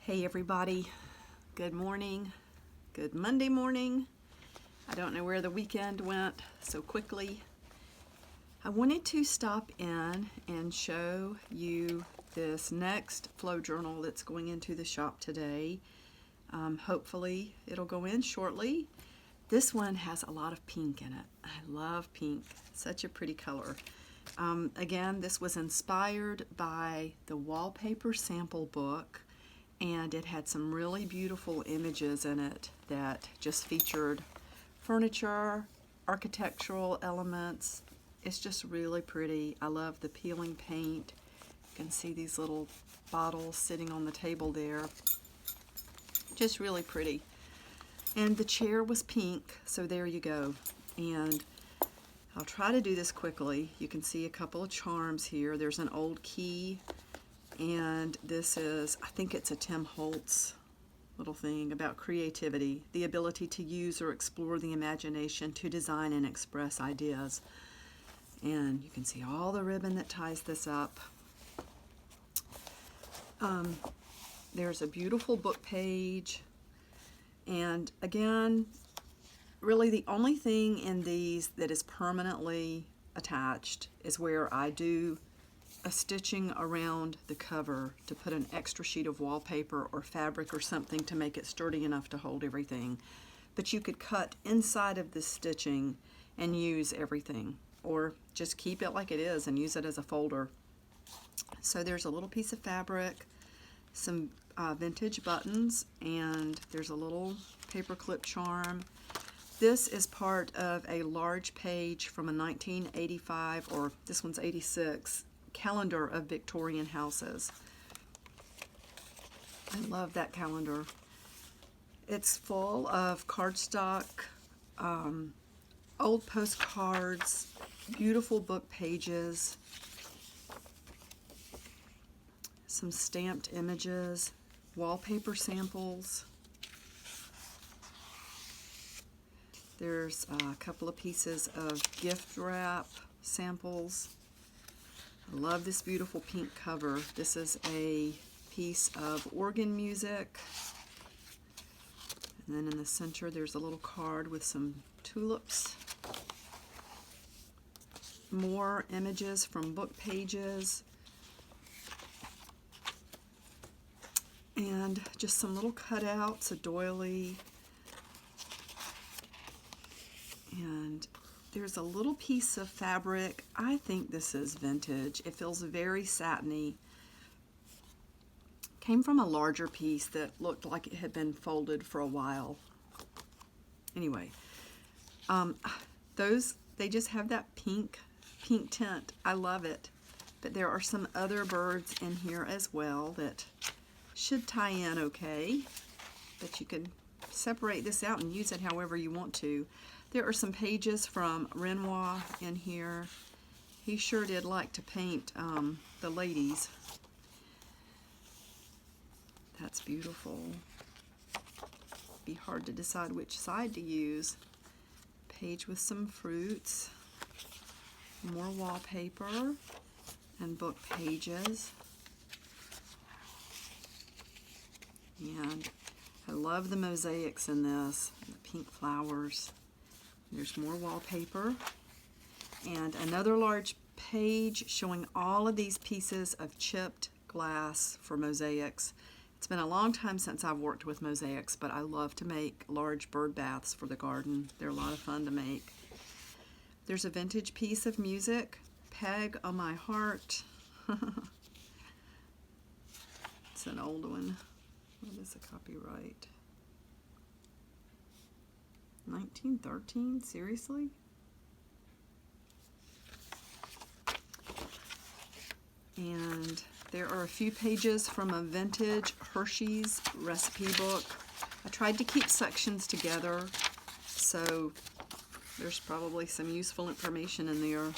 Hey everybody, good morning, good Monday morning. I don't know where the weekend went so quickly. I wanted to stop in and show you this next flow journal that's going into the shop today. Hopefully it'll go in shortly. This one has a lot of pink in it. I love pink, such a pretty color. Again, this was inspired by the wallpaper sample book, and it had some really beautiful images in it that just featured furniture, architectural elements. It's just really pretty. I love the peeling paint. You can see these little bottles sitting on the table there. Just really pretty. And the chair was pink, so there you go. And I'll try to do this quickly. You can see a couple of charms here. There's an old key, and this is, I think it's a Tim Holtz little thing about creativity, the ability to use or explore the imagination to design and express ideas. And you can see all the ribbon that ties this up. There's a beautiful book page, and again, really the only thing in these that is permanently attached is where I do a stitching around the cover to put an extra sheet of wallpaper or fabric or something to make it sturdy enough to hold everything. But you could cut inside of the stitching and use everything, or just keep it like it is and use it as a folder. So there's a little piece of fabric, some vintage buttons, and there's a little paper clip charm. This is part of a large page from a 1985, or this one's 86, calendar of Victorian houses. I love that calendar. It's full of cardstock, old postcards, beautiful book pages, some stamped images, wallpaper samples. There's a couple of pieces of gift wrap samples. I love this beautiful pink cover. This is a piece of organ music. And then in the center there's a little card with some tulips. More images from book pages. And just some little cutouts, a doily. And there's a little piece of fabric. I think this is vintage. It feels very satiny. Came from a larger piece that looked like it had been folded for a while. Anyway, they just have that pink tint. I love it. But there are some other birds in here as well that should tie in okay. But you can separate this out and use it however you want to. There are some pages from Renoir in here. He sure did like to paint the ladies. That's beautiful. Be hard to decide which side to use. Page with some fruits. More wallpaper and book pages. And I love the mosaics in this, the pink flowers. There's more wallpaper and another large page showing all of these pieces of chipped glass for mosaics. It's been a long time since I've worked with mosaics, but I love to make large bird baths for the garden. They're a lot of fun to make. There's a vintage piece of music, Peg on My Heart. It's an old one. What is the copyright? 1913? Seriously? And there are a few pages from a vintage Hershey's recipe book. I tried to keep sections together, so there's probably some useful information in there.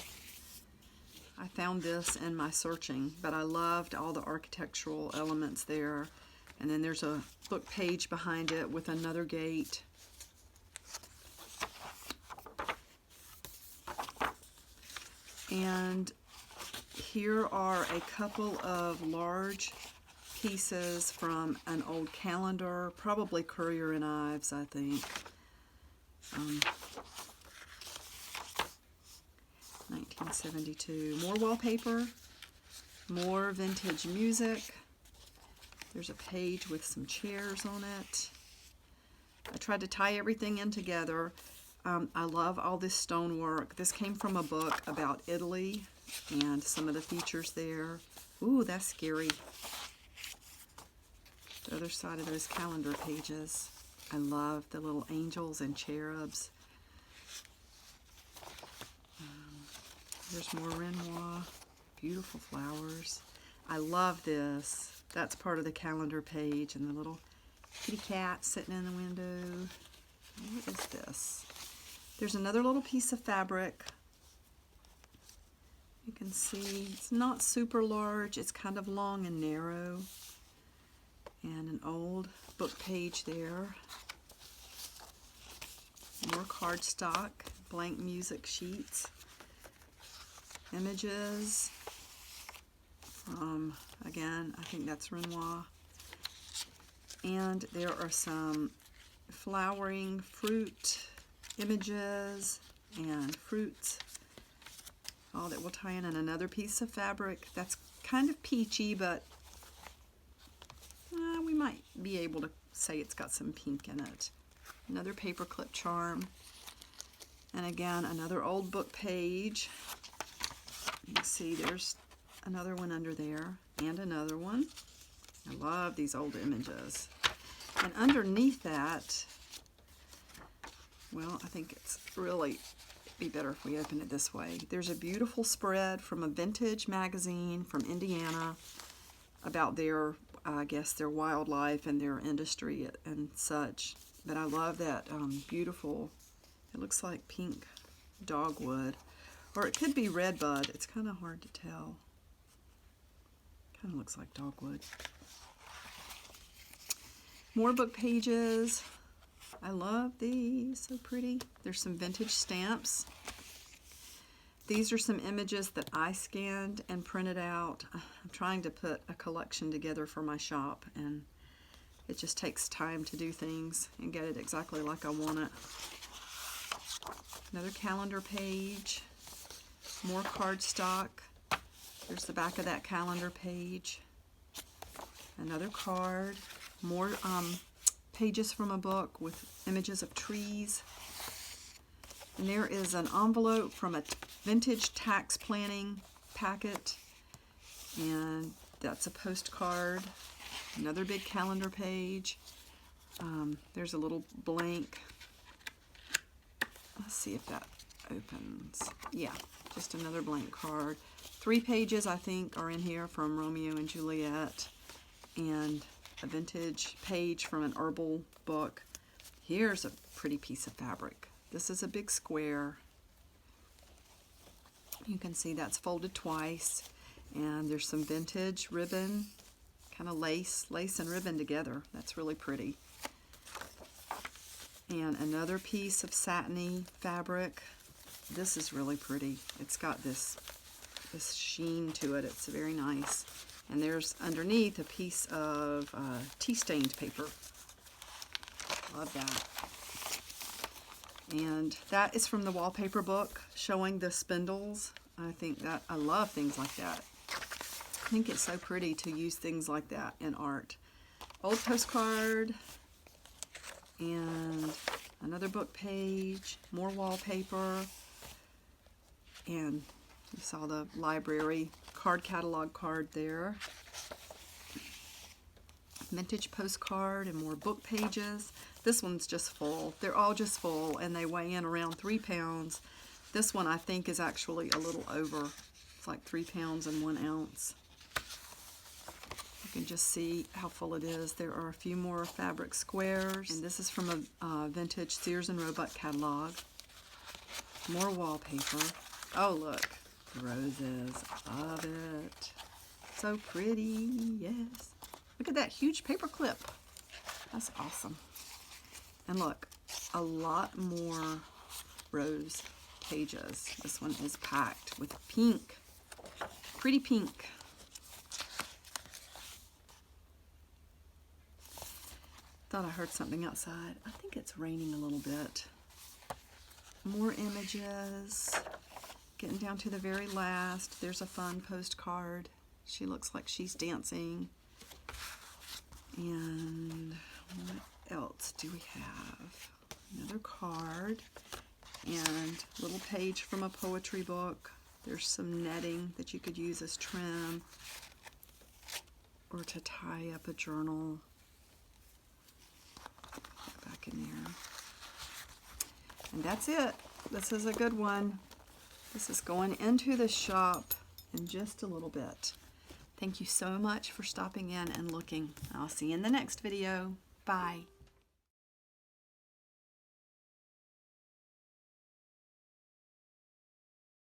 I found this in my searching, but I loved all the architectural elements there. And then there's a book page behind it with another gate. And here are a couple of large pieces from an old calendar, probably Currier and Ives, I think. 1972. More wallpaper, more vintage music. There's a page with some chairs on it. I tried to tie everything in together. I love all this stonework. This came from a book about Italy and some of the features there. Ooh, that's scary. The other side of those calendar pages. I love the little angels and cherubs. There's more Renoir. Beautiful flowers. I love this. That's part of the calendar page, and the little kitty cat sitting in the window. What is this? There's another little piece of fabric. You can see it's not super large. It's kind of long and narrow. And an old book page there. More cardstock, blank music sheets. Images from, again, I think that's Renoir. And there are some flowering fruit images and fruits. All that will tie in, and another piece of fabric that's kind of peachy, but we might be able to say it's got some pink in it. Another paperclip charm. And again, another old book page. You can see there's another one under there, and another one. I love these old images. And underneath that, well, I think it's really be better if we open it this way. There's a beautiful spread from a vintage magazine from Indiana about their, I guess, their wildlife and their industry and such. But I love that beautiful, it looks like pink dogwood. Or it could be redbud. It's kind of hard to tell. Kind of looks like dogwood. More book pages. I love these. So pretty. There's some vintage stamps. These are some images that I scanned and printed out. I'm trying to put a collection together for my shop, and it just takes time to do things and get it exactly like I want it. Another calendar page. More cardstock. There's the back of that calendar page. Another card. More pages from a book with images of trees. And there is an envelope from a vintage tax planning packet. And that's a postcard. Another big calendar page. There's a little blank. Let's see if that opens. Yeah, just another blank card. 3 pages, I think, are in here from Romeo and Juliet, and a vintage page from an herbal book. Here's a pretty piece of fabric. This is a big square. You can see that's folded twice, and there's some vintage ribbon, kind of lace and ribbon together. That's really pretty. And another piece of satiny fabric. This is really pretty. It's got this sheen to it. It's very nice. And there's underneath a piece of tea-stained paper. Love that. And that is from the wallpaper book showing the spindles. I think that I love things like that. I think it's so pretty to use things like that in art. Old postcard. And another book page, more wallpaper, and you saw the library card catalog card there. Vintage postcard and more book pages. This one's just full. They're all just full, and they weigh in around 3 pounds. This one I think is actually a little over. It's like 3 pounds and 1 ounce. You can just see how full it is. There are a few more fabric squares, and this is from a vintage Sears and Roebuck catalog. More wallpaper. Oh, look, the roses. Love it. So pretty. Yes. Look at that huge paper clip. That's awesome. And look, a lot more rose pages. This one is packed with pink. Pretty pink. thought I heard something outside. I think it's raining a little bit. More images. Getting down to the very last. There's a fun postcard. She looks like she's dancing. And what else do we have? Another card. And a little page from a poetry book. There's some netting that you could use as trim or to tie up a journal. Put that back in there. And that's it. This is a good one. This is going into the shop in just a little bit. Thank you so much for stopping in and looking. I'll see you in the next video. Bye.